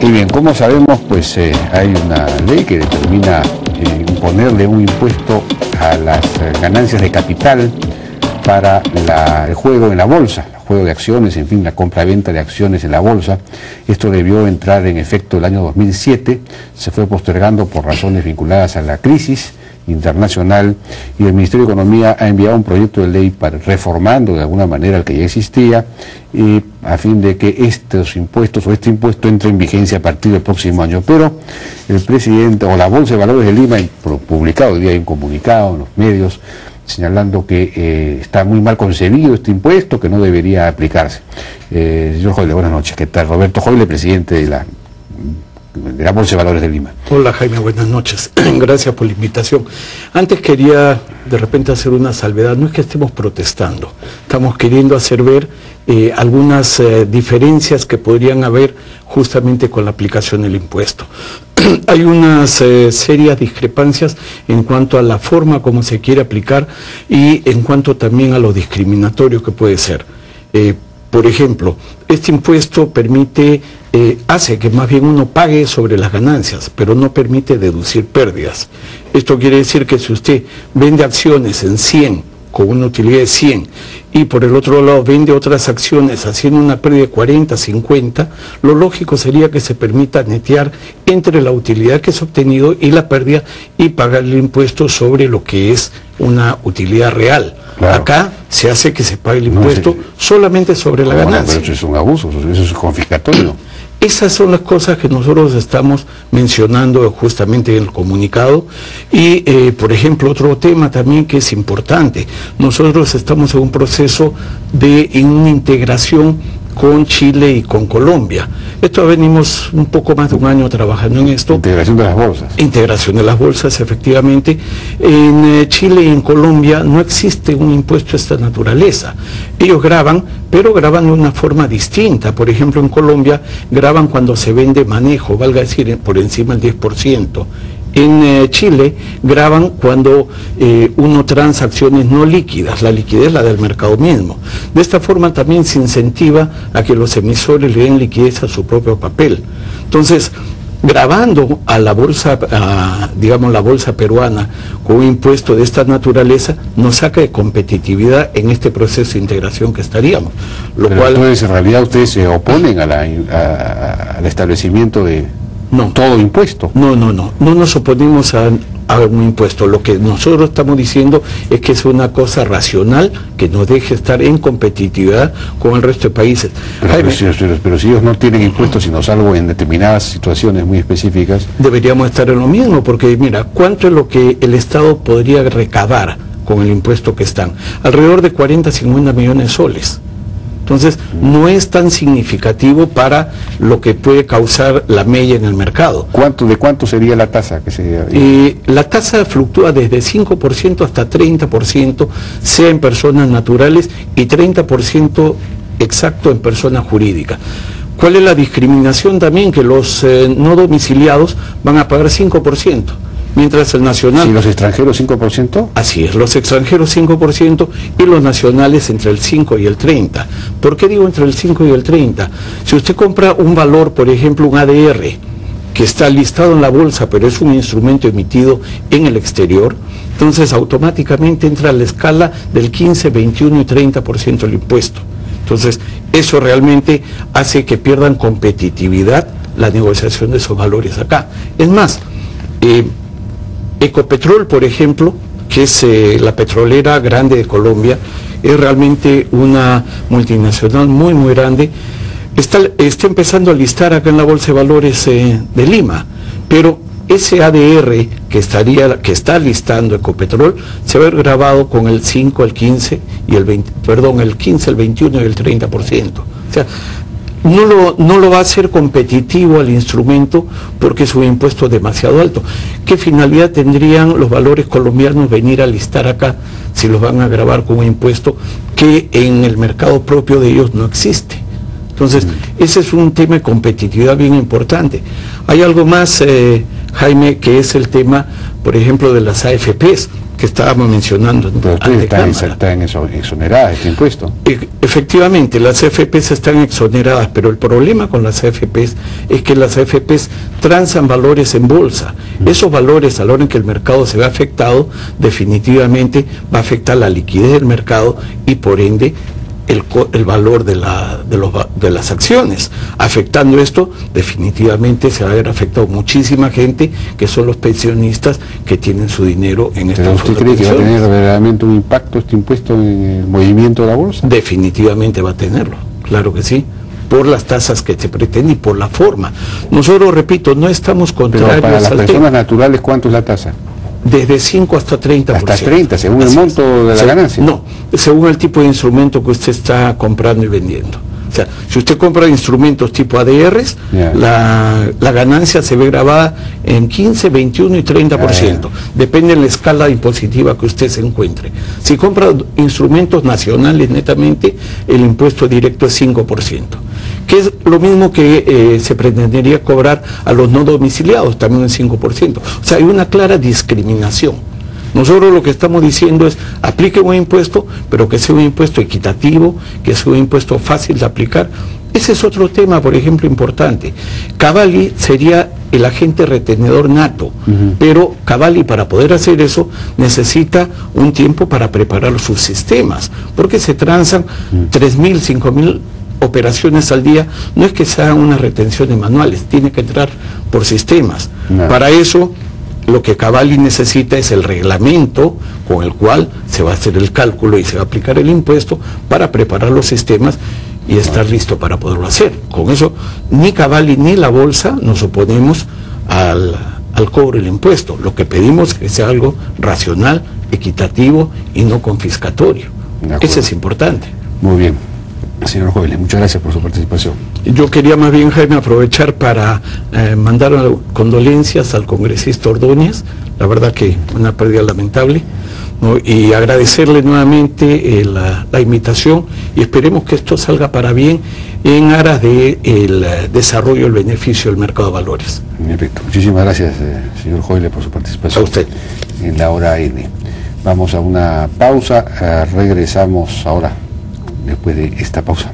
Y bien, como sabemos, pues hay una ley que determina imponerle un impuesto a las ganancias de capital para el juego en la bolsa, el juego de acciones, en fin, la compra-venta de acciones en la bolsa. Esto debió entrar en efecto el año 2007, se fue postergando por razones vinculadas a la crisis internacional, y el Ministerio de Economía ha enviado un proyecto de ley reformando de alguna manera el que ya existía, y a fin de que estos impuestos o este impuesto entre en vigencia a partir del próximo año. Pero el presidente o la Bolsa de Valores de Lima ha publicado hoy día un comunicado en los medios señalando que está muy mal concebido este impuesto, que no debería aplicarse. Señor Joyle, buenas noches. ¿Qué tal? Roberto Joyle, presidente de la Bolsa de Valores de Lima. Hola Jaime, buenas noches. Gracias por la invitación. Antes quería de repente hacer una salvedad. No es que estemos protestando, estamos queriendo hacer ver algunas diferencias que podrían haber justamente con la aplicación del impuesto. Hay unas serias discrepancias en cuanto a la forma como se quiere aplicar y en cuanto también a lo discriminatorio que puede ser. Por ejemplo, este impuesto hace que más bien uno pague sobre las ganancias, pero no permite deducir pérdidas. Esto quiere decir que si usted vende acciones en 100, con una utilidad de 100, y por el otro lado vende otras acciones haciendo una pérdida de 40, 50, lo lógico sería que se permita netear entre la utilidad que es obtenido y la pérdida y pagar el impuesto sobre lo que es una utilidad real. Claro. Acá se hace que se pague el impuesto solamente sobre la ganancia. Pero eso es un abuso, eso es confiscatorio. Esas son las cosas que nosotros estamos mencionando justamente en el comunicado. Y, por ejemplo, otro tema también que es importante. Nosotros estamos en un proceso de una integración con Chile y con Colombia. Esto venimos un poco más de un año trabajando en esto. Integración de las bolsas. Integración de las bolsas, efectivamente. En Chile y en Colombia no existe un impuesto de esta naturaleza. Ellos graban, pero graban de una forma distinta. Por ejemplo, en Colombia graban cuando se vende manejo, valga decir, por encima del 10%. En Chile graban cuando uno transa acciones no líquidas, la liquidez la del mercado mismo. De esta forma también se incentiva a que los emisores le den liquidez a su propio papel. Entonces, grabando a la bolsa, digamos la bolsa peruana, con un impuesto de esta naturaleza, nos saca de competitividad en este proceso de integración que estaríamos. Entonces, en realidad, ustedes se oponen al establecimiento de... No. Todo impuesto. No nos oponemos a un impuesto. Lo que nosotros estamos diciendo es que es una cosa racional que nos deje estar en competitividad con el resto de países. Pero si ellos no tienen impuestos, sino salvo en determinadas situaciones muy específicas... Deberíamos estar en lo mismo, porque mira, ¿cuánto es lo que el Estado podría recabar con el impuesto que están? Alrededor de 40, 50 millones de soles. Entonces, no es tan significativo para lo que puede causar la mella en el mercado. ¿De cuánto sería la tasa? La tasa fluctúa desde 5% hasta 30%, sea en personas naturales, y 30% exacto en personas jurídicas. ¿Cuál es la discriminación también? Que los no domiciliados van a pagar 5%. Mientras el nacional... ¿Y los extranjeros 5%? Así es, los extranjeros 5% y los nacionales entre el 5 y el 30%. ¿Por qué digo entre el 5 y el 30%? Si usted compra un valor, por ejemplo un ADR, que está listado en la bolsa, pero es un instrumento emitido en el exterior, entonces automáticamente entra a la escala del 15, 21 y 30% del impuesto. Entonces, eso realmente hace que pierdan competitividad la negociación de esos valores acá. Es más, Ecopetrol, por ejemplo, que es la petrolera grande de Colombia, es realmente una multinacional muy muy grande, está empezando a listar acá en la Bolsa de Valores de Lima, pero ese ADR que está listando Ecopetrol se va a ver grabado con el 5, el 15 y el 20, perdón, el 15, el 21 y el 30%. O sea, no lo va a hacer competitivo al instrumento porque es un impuesto demasiado alto. ¿Qué finalidad tendrían los valores colombianos venir a listar acá si los van a gravar con un impuesto que en el mercado propio de ellos no existe? Entonces, ese es un tema de competitividad bien importante. Hay algo más, Jaime, que es el tema, por ejemplo, de las AFPs. que estábamos mencionando. Pero ustedes están exoneradas de este impuesto. Efectivamente, las AFPs están exoneradas, pero el problema con las AFPs es que las AFPs transan valores en bolsa. Esos valores, a la hora en que el mercado se ve afectado, definitivamente va a afectar la liquidez del mercado y por ende el valor de las acciones. Afectando esto, definitivamente se va a ver afectado muchísima gente, que son los pensionistas que tienen su dinero en esta ¿Usted cree que va a tener verdaderamente un impacto este impuesto en el movimiento de la bolsa? Definitivamente va a tenerlo, claro que sí, por las tasas que se pretende y por la forma. Nosotros, repito, no estamos contrarios al tema. Pero para las personas naturales, ¿cuánto es la tasa? Desde 5 hasta 30%. Hasta 30, según el monto de la ganancia. No, según el tipo de instrumento que usted está comprando y vendiendo. O sea, si usted compra instrumentos tipo ADRs, la ganancia se ve grabada en 15, 21 y 30%. Depende de la escala impositiva que usted se encuentre. Si compra instrumentos nacionales netamente, el impuesto directo es 5%. Que es lo mismo que se pretendería cobrar a los no domiciliados, también un 5%. O sea, hay una clara discriminación. Nosotros lo que estamos diciendo es, aplique un impuesto, pero que sea un impuesto equitativo, que sea un impuesto fácil de aplicar. Ese es otro tema, por ejemplo, importante. Cavalli sería el agente retenedor nato, pero Cavalli, para poder hacer eso, necesita un tiempo para preparar sus sistemas, porque se transan 3.000, 5.000 operaciones al día. No es que sean unas retenciones manuales, tiene que entrar por sistemas. Para eso, lo que Cavalli necesita es el reglamento con el cual se va a hacer el cálculo y se va a aplicar el impuesto para preparar los sistemas y estar listo para poderlo hacer. Con eso, ni Cavalli ni la bolsa nos oponemos al cobro del impuesto. Lo que pedimos es que sea algo racional, equitativo y no confiscatorio. Eso es importante. Muy bien. Señor Joveles, muchas gracias por su participación. Yo quería más bien, Jaime, aprovechar para mandar condolencias al congresista Ordóñez, la verdad que una pérdida lamentable, ¿no? Y agradecerle nuevamente la invitación y esperemos que esto salga para bien en aras del desarrollo y el beneficio del mercado de valores. Perfecto. Muchísimas gracias, señor Joveles, por su participación. A usted. En la hora N. Vamos a una pausa, regresamos ahora, después de esta pausa.